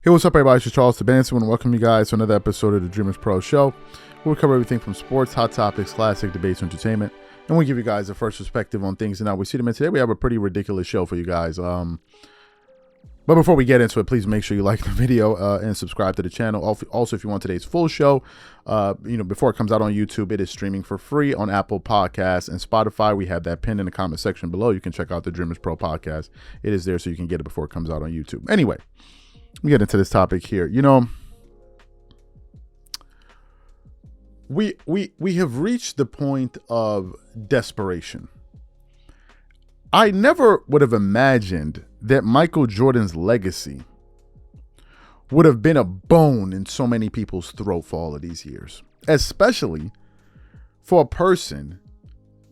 Hey, what's up, everybody? It's Charles Tabansi. I want to welcome you guys to another episode of the Dreamers Pro Show. We'll cover everything from sports, hot topics, classic debates, entertainment, and we'll give you guys a first perspective on things and how we see them. And today we have a pretty ridiculous show for you guys. But before we get into it, please make sure you like the video and subscribe to the channel. Also, if you want today's full show, before it comes out on YouTube, it is streaming for free on Apple Podcasts and Spotify. We have that pinned in the comment section below. You can check out the Dreamers Pro podcast. It is there so you can get it before it comes out on YouTube. Anyway, let me get into this topic here. We have reached the point of desperation. I never would have imagined that Michael Jordan's legacy would have been a bone in so many people's throat for all of these years, especially for a person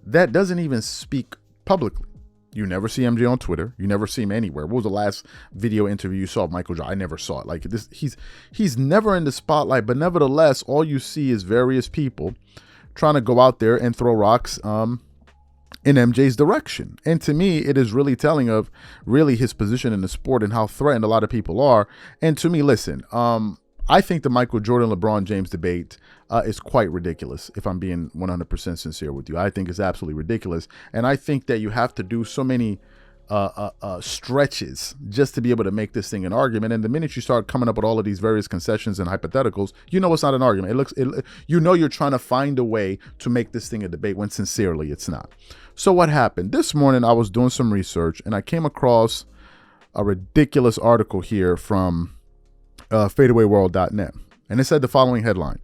that doesn't even speak publicly. You never see MJ on Twitter. You never see him anywhere. What was the last video interview you saw of Michael Jordan? I never saw it. Like this, he's never in the spotlight, but nevertheless, all you see is various people trying to go out there and throw rocks in MJ's direction. And to me, it is really telling of really his position in the sport and how threatened a lot of people are. And to me, listen, I think the Michael Jordan, LeBron James debate is quite ridiculous, if I'm being 100% sincere with you. I think it's absolutely ridiculous. And I think that you have to do so many stretches just to be able to make this thing an argument. And the minute you start coming up with all of these various concessions and hypotheticals, you know it's not an argument. You're trying to find a way to make this thing a debate when sincerely it's not. So what happened? This morning I was doing some research and I came across a ridiculous article here from fadeawayworld.net. And it said the following headline: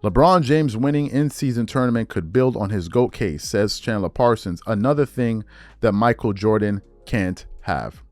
LeBron James winning in-season tournament could build on his GOAT case, says Chandler Parsons, another thing that Michael Jordan can't have.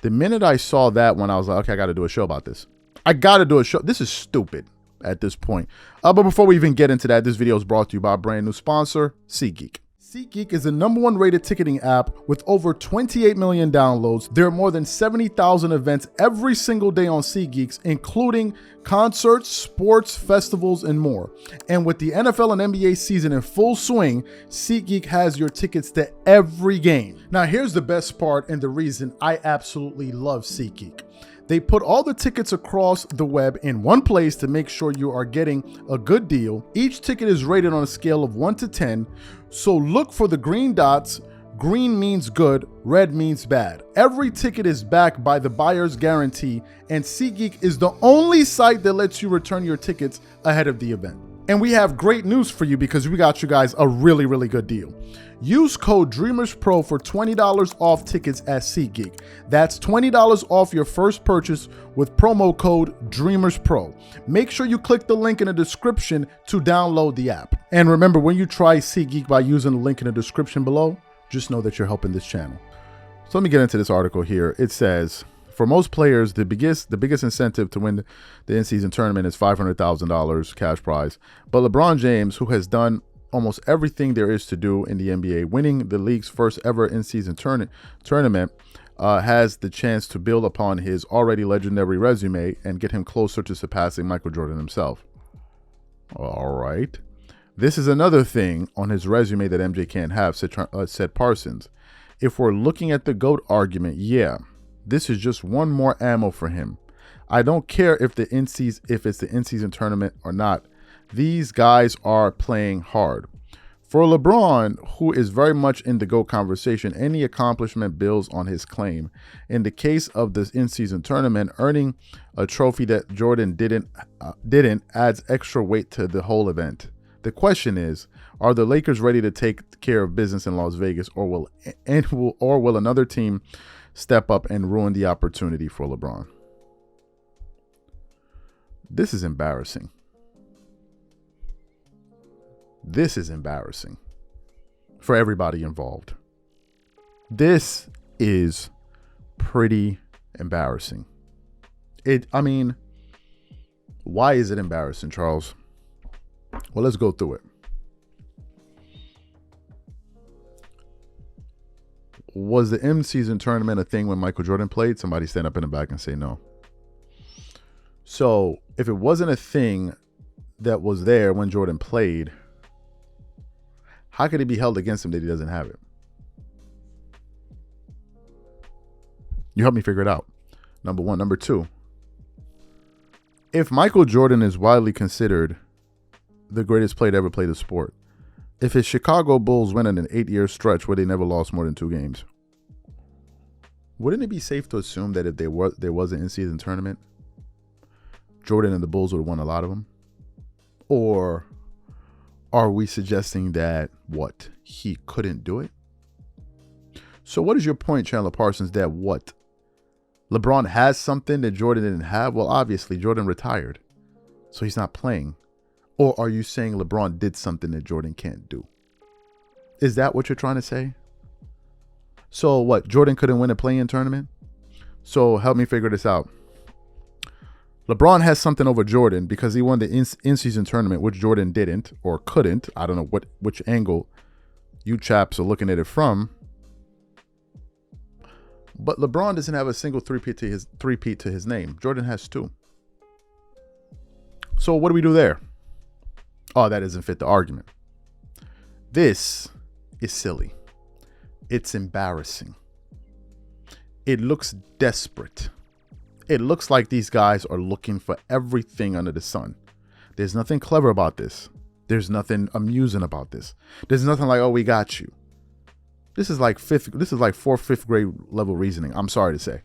The minute I saw that one, I was like, okay, I got to do a show about this. I got to do a show. This is stupid at this point. But before we even get into that, this video is brought to you by a brand new sponsor, SeatGeek. SeatGeek is the #1 rated ticketing app with over 28 million downloads. There are more than 70,000 events every single day on SeatGeek, including concerts, sports, festivals, and more. And with the NFL and NBA season in full swing, SeatGeek has your tickets to every game. Now, here's the best part and the reason I absolutely love SeatGeek. They put all the tickets across the web in one place to make sure you are getting a good deal. Each ticket is rated on a scale of 1 to 10. So look for the green dots. Green means good, red means bad. Every ticket is backed by the buyer's guarantee, and SeatGeek is the only site that lets you return your tickets ahead of the event. And we have great news for you because we got you guys a really, really good deal. Use code DREAMERSPRO for $20 off tickets at SeatGeek. That's $20 off your first purchase with promo code DREAMERSPRO. Make sure you click the link in the description to download the app. And remember, when you try SeatGeek by using the link in the description below, just know that you're helping this channel. So let me get into this article here. It says, for most players, the biggest incentive to win the in-season tournament is $500,000 cash prize. But LeBron James, who has done almost everything there is to do in the NBA, winning the league's first ever in-season tournament, has the chance to build upon his already legendary resume and get him closer to surpassing Michael Jordan himself. All right. This is another thing on his resume that MJ can't have, said Parsons. If we're looking at the GOAT argument, yeah, this is just one more ammo for him. I don't care if it's the in-season tournament or not. These guys are playing hard. For LeBron, who is very much in the GOAT conversation, any accomplishment builds on his claim. In the case of this in-season tournament, earning a trophy that Jordan didn't adds extra weight to the whole event. The question is, are the Lakers ready to take care of business in Las Vegas, or will another team step up and ruin the opportunity for LeBron? This is embarrassing. This is embarrassing for everybody involved. This is pretty embarrassing. Why is it embarrassing, Charles? Well, let's go through it. Was the in-season tournament a thing when Michael Jordan played? Somebody stand up in the back and say no. So if it wasn't a thing that was there when Jordan played, how could it be held against him that he doesn't have it? You help me figure it out. Number one. Number two, If Michael Jordan is widely considered the greatest player to ever play the sport, if his Chicago Bulls went in an 8-year stretch where they never lost more than 2 games, wouldn't it be safe to assume that if there was an in-season tournament, Jordan and the Bulls would have won a lot of them? Or are we suggesting that, what, he couldn't do it? So what is your point, Chandler Parsons, that what? LeBron has something that Jordan didn't have? Well, obviously, Jordan retired, so he's not playing. Or are you saying LeBron did something that Jordan can't do? Is that what you're trying to say? So what, Jordan couldn't win a play-in tournament? So help me figure this out. LeBron has something over Jordan because he won the in-season tournament, which Jordan didn't or couldn't. I don't know which angle you chaps are looking at it from. But LeBron doesn't have a single three-peat to his name. Jordan has 2. So what do we do there? Oh, that doesn't fit the argument. This is silly. It's embarrassing. It looks desperate. It looks like these guys are looking for everything under the sun. There's nothing clever about this. There's nothing amusing about this. There's nothing like, oh, we got you. This is like 4th grade level reasoning. I'm sorry to say.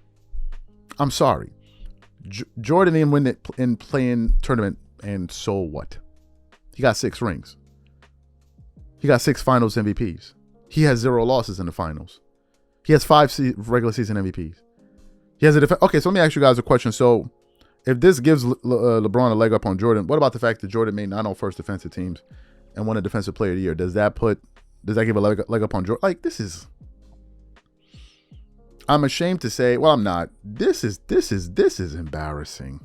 I'm sorry. Jordan didn't win it in playing tournament, and so what? He got 6 rings. He got 6 finals MVPs. He has 0 losses in the finals. He has 5 regular season MVPs. He has a okay, so let me ask you guys a question. So if this gives LeBron a leg up on Jordan, what about the fact that Jordan made 9 all-first defensive teams and won a defensive player of the year? Does that give a leg up on Jordan? Like, this is, I'm ashamed to say, well, I'm not. This is embarrassing.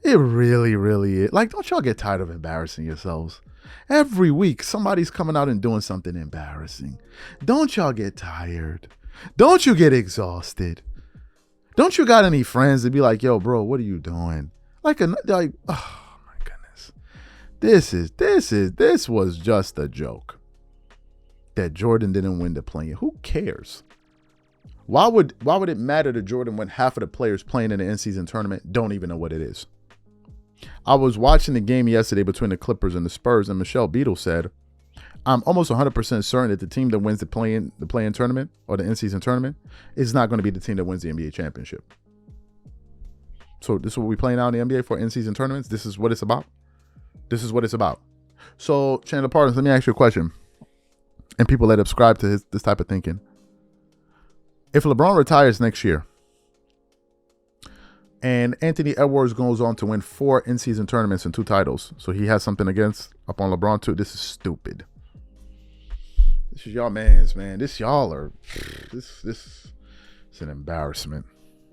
It really, really is. Like, don't y'all get tired of embarrassing yourselves? Every week, somebody's coming out and doing something embarrassing. Don't y'all get tired? Don't you get exhausted? Don't you got any friends to be like, yo, bro, what are you doing? Like, oh my goodness. This was just a joke. That Jordan didn't win the play-in. Who cares? Why would it matter to Jordan when half of the players playing in the in-season tournament don't even know what it is? I was watching the game yesterday between the Clippers and the Spurs, and Michelle Beadle said, I'm almost 100% certain that the team that wins the play-in tournament or the in-season tournament is not going to be the team that wins the NBA championship. So this is what we're playing out in the NBA for in-season tournaments. This is what it's about. This is what it's about. So, Chandler Parsons, let me ask you a question. And people that subscribe to this type of thinking. If LeBron retires next year and Anthony Edwards goes on to win 4 in-season tournaments and 2 titles, so he has something up on LeBron too, this is stupid. This is y'all man's, man. This is an embarrassment.